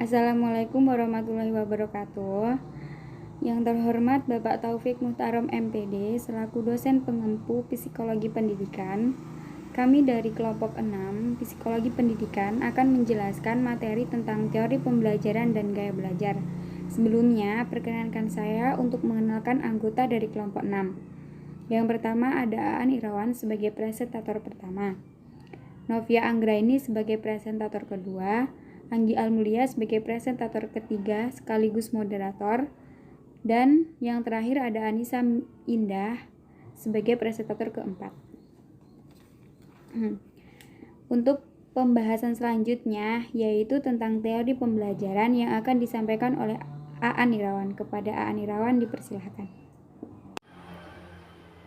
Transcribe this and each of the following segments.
Assalamualaikum warahmatullahi wabarakatuh. Yang terhormat Bapak Taufik Muhtarom MPD selaku dosen pengempu Psikologi Pendidikan, kami dari kelompok 6 Psikologi Pendidikan akan menjelaskan materi tentang teori pembelajaran dan gaya belajar. Sebelumnya, perkenankan saya untuk mengenalkan anggota dari kelompok 6. Yang pertama ada Aan Irawan sebagai presentator pertama, Novia Anggraini sebagai presentator kedua, Anggi Almulia sebagai presentator ketiga sekaligus moderator, dan yang terakhir ada Anissa Indah sebagai presentator keempat. Untuk pembahasan selanjutnya yaitu tentang teori pembelajaran yang akan disampaikan oleh Aan Irawan. Kepada Aan Irawan dipersilahkan.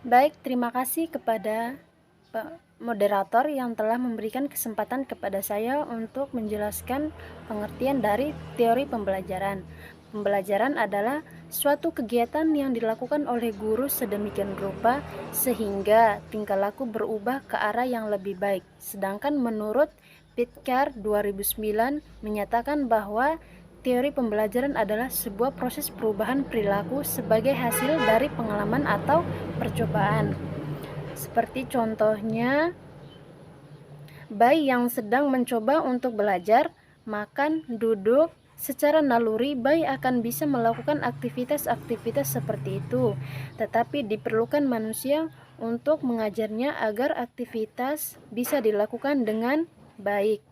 Baik, terima kasih kepada moderator yang telah memberikan kesempatan kepada saya untuk menjelaskan pengertian dari teori pembelajaran. Pembelajaran adalah suatu kegiatan yang dilakukan oleh guru sedemikian rupa sehingga tingkah laku berubah ke arah yang lebih baik. Sedangkan menurut Pitcairn 2009 menyatakan bahwa teori pembelajaran adalah sebuah proses perubahan perilaku sebagai hasil dari pengalaman atau percobaan. Seperti contohnya, bayi yang sedang mencoba untuk belajar, makan, duduk, secara naluri bayi akan bisa melakukan aktivitas-aktivitas seperti itu. Tetapi diperlukan manusia untuk mengajarnya agar aktivitas bisa dilakukan dengan baik.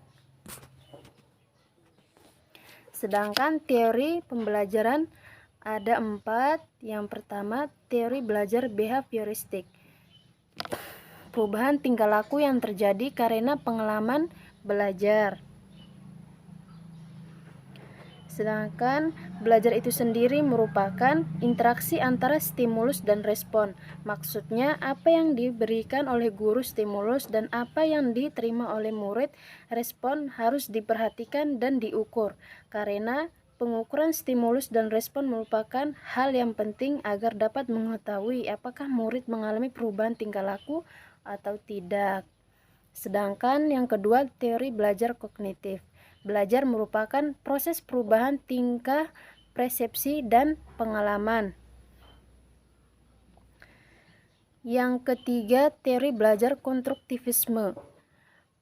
Sedangkan teori pembelajaran ada 4. Yang pertama, teori belajar behavioristik. Perubahan tingkah laku yang terjadi karena pengalaman belajar. Sedangkan belajar itu sendiri merupakan interaksi antara stimulus dan respon. Maksudnya, apa yang diberikan oleh guru stimulus dan apa yang diterima oleh murid respon harus diperhatikan dan diukur. Karena pengukuran stimulus dan respon merupakan hal yang penting agar dapat mengetahui apakah murid mengalami perubahan tingkah laku atau tidak. Sedangkan yang kedua, teori belajar kognitif. Belajar merupakan proses perubahan tingkah, persepsi, dan pengalaman. Yang ketiga, teori belajar konstruktivisme.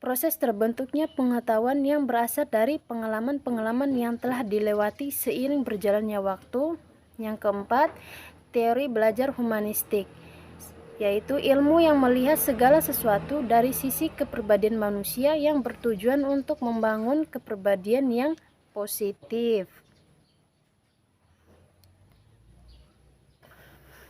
Proses terbentuknya pengetahuan yang berasal dari pengalaman-pengalaman yang telah dilewati seiring berjalannya waktu. Yang keempat, teori belajar humanistik, yaitu ilmu yang melihat segala sesuatu dari sisi kepribadian manusia yang bertujuan untuk membangun kepribadian yang positif.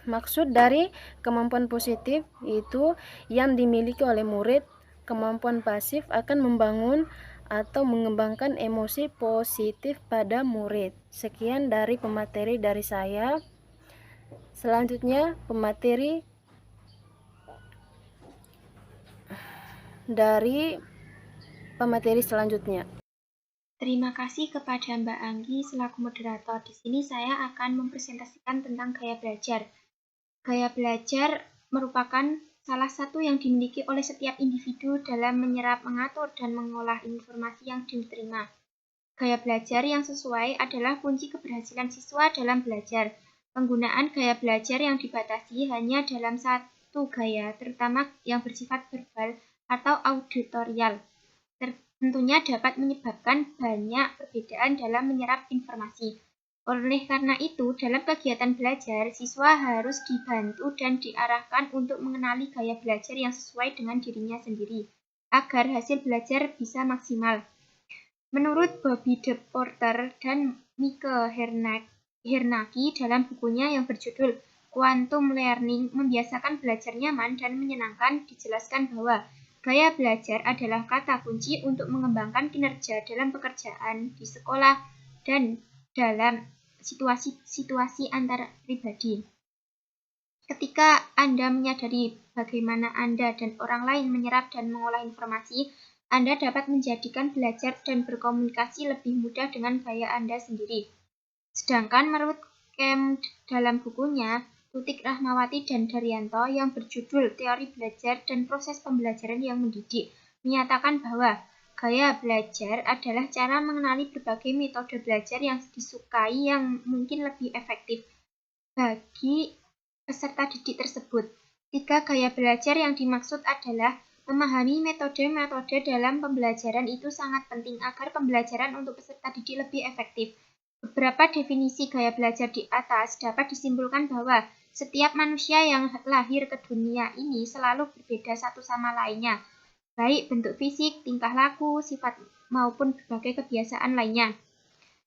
Maksud dari kemampuan positif itu yang dimiliki oleh murid. Kemampuan pasif akan membangun atau mengembangkan emosi positif pada murid. Sekian dari pemateri dari saya. Selanjutnya pemateri dari pemateri selanjutnya. Terima kasih kepada Mbak Anggi selaku moderator. Di sini saya akan mempresentasikan tentang gaya belajar. Gaya belajar merupakan salah satu yang dimiliki oleh setiap individu dalam menyerap, mengatur, dan mengolah informasi yang diterima. Gaya belajar yang sesuai adalah kunci keberhasilan siswa dalam belajar. Penggunaan gaya belajar yang dibatasi hanya dalam satu gaya, terutama yang bersifat verbal atau auditorial, tentunya dapat menyebabkan banyak perbedaan dalam menyerap informasi. Oleh karena itu, dalam kegiatan belajar, siswa harus dibantu dan diarahkan untuk mengenali gaya belajar yang sesuai dengan dirinya sendiri, agar hasil belajar bisa maksimal. Menurut Bobby De Porter dan Mike Hernaki dalam bukunya yang berjudul Quantum Learning, membiasakan belajar nyaman dan menyenangkan, dijelaskan bahwa gaya belajar adalah kata kunci untuk mengembangkan kinerja dalam pekerjaan, di sekolah, dan dalam situasi-situasi antar pribadi. Ketika Anda menyadari bagaimana Anda dan orang lain menyerap dan mengolah informasi, Anda dapat menjadikan belajar dan berkomunikasi lebih mudah dengan gaya Anda sendiri. Sedangkan menurut Kemp dalam bukunya, Tutik Rahmawati dan Daryanto yang berjudul Teori Belajar dan Proses Pembelajaran yang Mendidik, menyatakan bahwa Gaya belajar adalah cara mengenali berbagai metode belajar yang disukai yang mungkin lebih efektif bagi peserta didik tersebut. 3 gaya belajar yang dimaksud adalah memahami metode-metode dalam pembelajaran itu sangat penting agar pembelajaran untuk peserta didik lebih efektif. Beberapa definisi gaya belajar di atas dapat disimpulkan bahwa setiap manusia yang lahir ke dunia ini selalu berbeda satu sama lainnya, baik bentuk fisik, tingkah laku, sifat, maupun berbagai kebiasaan lainnya.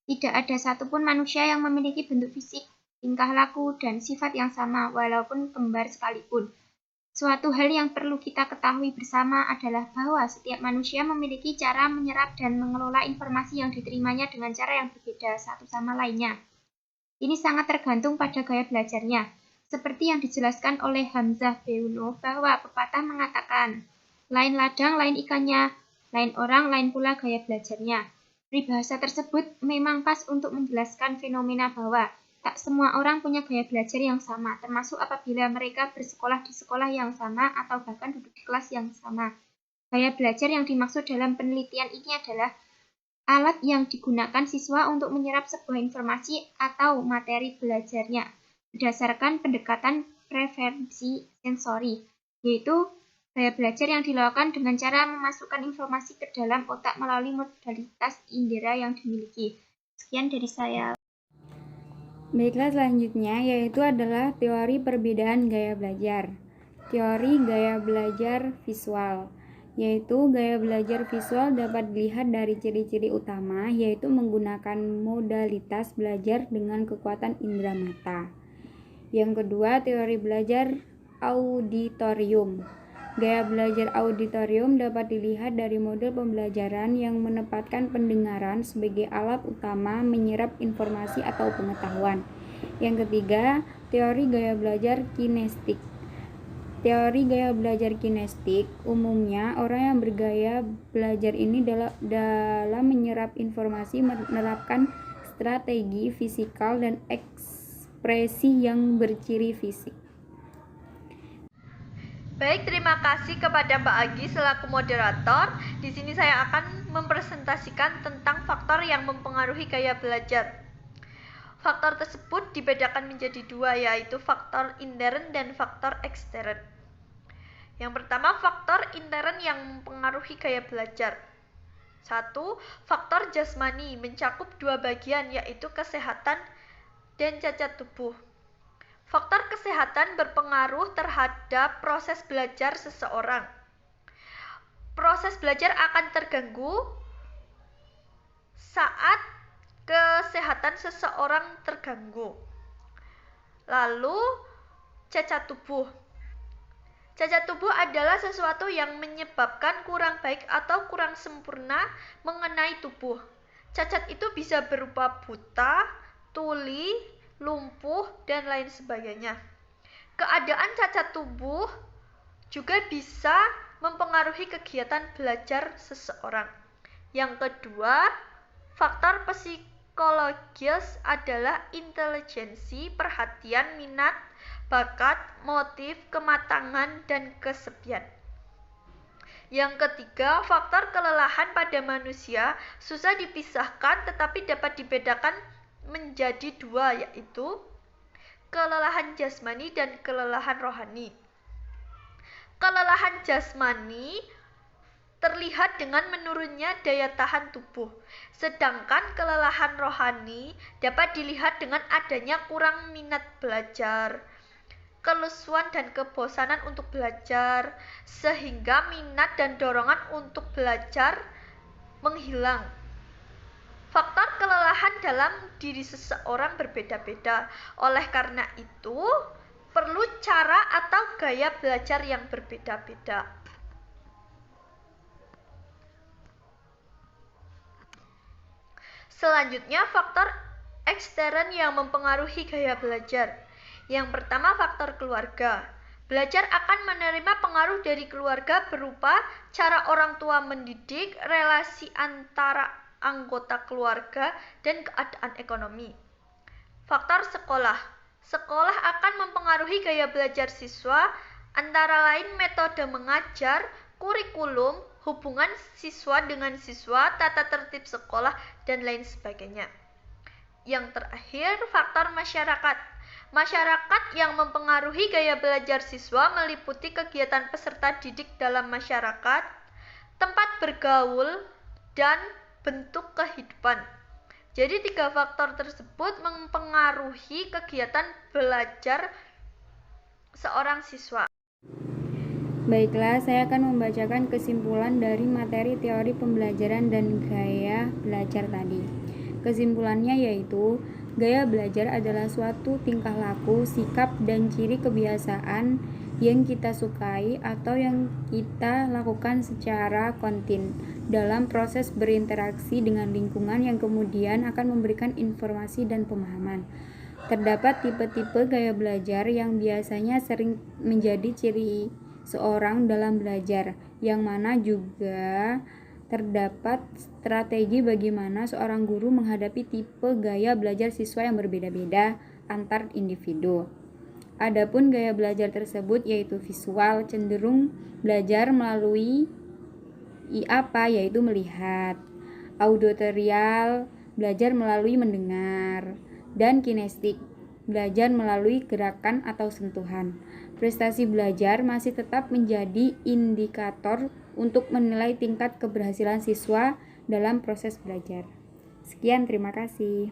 Tidak ada satupun manusia yang memiliki bentuk fisik, tingkah laku, dan sifat yang sama walaupun kembar sekalipun. Suatu hal yang perlu kita ketahui bersama adalah bahwa setiap manusia memiliki cara menyerap dan mengelola informasi yang diterimanya dengan cara yang berbeda satu sama lainnya. Ini sangat tergantung pada gaya belajarnya. Seperti yang dijelaskan oleh Hamzah Beuno bahwa pepatah mengatakan, lain ladang, lain ikannya, lain orang, lain pula gaya belajarnya. Peribahasa tersebut memang pas untuk menjelaskan fenomena bahwa tak semua orang punya gaya belajar yang sama, termasuk apabila mereka bersekolah di sekolah yang sama atau bahkan duduk di kelas yang sama. Gaya belajar yang dimaksud dalam penelitian ini adalah alat yang digunakan siswa untuk menyerap sebuah informasi atau materi belajarnya berdasarkan pendekatan preferensi sensori, yaitu gaya belajar yang dilakukan dengan cara memasukkan informasi ke dalam otak melalui modalitas indera yang dimiliki. Sekian dari saya. Baiklah, selanjutnya yaitu adalah teori perbedaan gaya belajar. Teori gaya belajar visual, yaitu gaya belajar visual dapat dilihat dari ciri-ciri utama, yaitu menggunakan modalitas belajar dengan kekuatan indera mata. Yang kedua, teori belajar auditorium. Gaya belajar auditorium dapat dilihat dari model pembelajaran yang menempatkan pendengaran sebagai alat utama menyerap informasi atau pengetahuan. Yang ketiga, teori gaya belajar kinestik. Teori gaya belajar kinestik, umumnya orang yang bergaya belajar ini dalam menyerap informasi menerapkan strategi fisikal dan ekspresi yang berciri fisik. Baik, terima kasih kepada Mbak Agi selaku moderator. Di sini saya akan mempresentasikan tentang faktor yang mempengaruhi gaya belajar. Faktor tersebut dibedakan menjadi dua, yaitu faktor intern dan faktor ekstern. Yang pertama, faktor intern yang mempengaruhi gaya belajar. 1. Faktor jasmani mencakup dua bagian, yaitu kesehatan dan cacat tubuh. Faktor kesehatan berpengaruh terhadap proses belajar seseorang. Proses belajar akan terganggu saat kesehatan seseorang terganggu. Lalu, cacat tubuh. Cacat tubuh adalah sesuatu yang menyebabkan kurang baik atau kurang sempurna mengenai tubuh. Cacat itu bisa berupa buta, tuli, lumpuh, dan lain sebagainya. Keadaan cacat tubuh juga bisa mempengaruhi kegiatan belajar seseorang. Yang kedua, faktor psikologis adalah intelijensi, perhatian, minat, bakat, motif, kematangan, dan kesepian. Yang ketiga, faktor kelelahan pada manusia susah dipisahkan tetapi dapat dibedakan menjadi dua, yaitu kelelahan jasmani dan kelelahan rohani. Kelelahan jasmani terlihat dengan menurunnya daya tahan tubuh, sedangkan kelelahan rohani dapat dilihat dengan adanya kurang minat belajar, kelesuan dan kebosanan untuk belajar, sehingga minat dan dorongan untuk belajar menghilang. Faktor kelelahan dalam diri seseorang berbeda-beda. Oleh karena itu, perlu cara atau gaya belajar yang berbeda-beda. Selanjutnya, faktor ekstern yang mempengaruhi gaya belajar. Yang pertama, faktor keluarga. Belajar akan menerima pengaruh dari keluarga berupa cara orang tua mendidik, relasi antara anggota keluarga, dan keadaan ekonomi. Faktor sekolah. Sekolah akan mempengaruhi gaya belajar siswa, antara lain metode mengajar, kurikulum, hubungan siswa dengan siswa, tata tertib sekolah, dan lain sebagainya. Yang terakhir, faktor masyarakat. Masyarakat yang mempengaruhi gaya belajar siswa meliputi kegiatan peserta didik dalam masyarakat, tempat bergaul, dan bentuk kehidupan. Jadi 3 faktor tersebut mempengaruhi kegiatan belajar seorang siswa. Baiklah, saya akan membacakan kesimpulan dari materi teori pembelajaran dan gaya belajar tadi. Kesimpulannya yaitu, gaya belajar adalah suatu tingkah laku, sikap, dan ciri kebiasaan yang kita sukai atau yang kita lakukan secara kontinu dalam proses berinteraksi dengan lingkungan yang kemudian akan memberikan informasi dan pemahaman. Terdapat tipe-tipe gaya belajar yang biasanya sering menjadi ciri seorang dalam belajar, yang mana juga terdapat strategi bagaimana seorang guru menghadapi tipe gaya belajar siswa yang berbeda-beda antar individu. Adapun gaya belajar tersebut yaitu visual, cenderung belajar melalui yaitu melihat, auditorial, belajar melalui mendengar, dan kinestik, belajar melalui gerakan atau sentuhan. Prestasi belajar masih tetap menjadi indikator untuk menilai tingkat keberhasilan siswa dalam proses belajar. Sekian, terima kasih.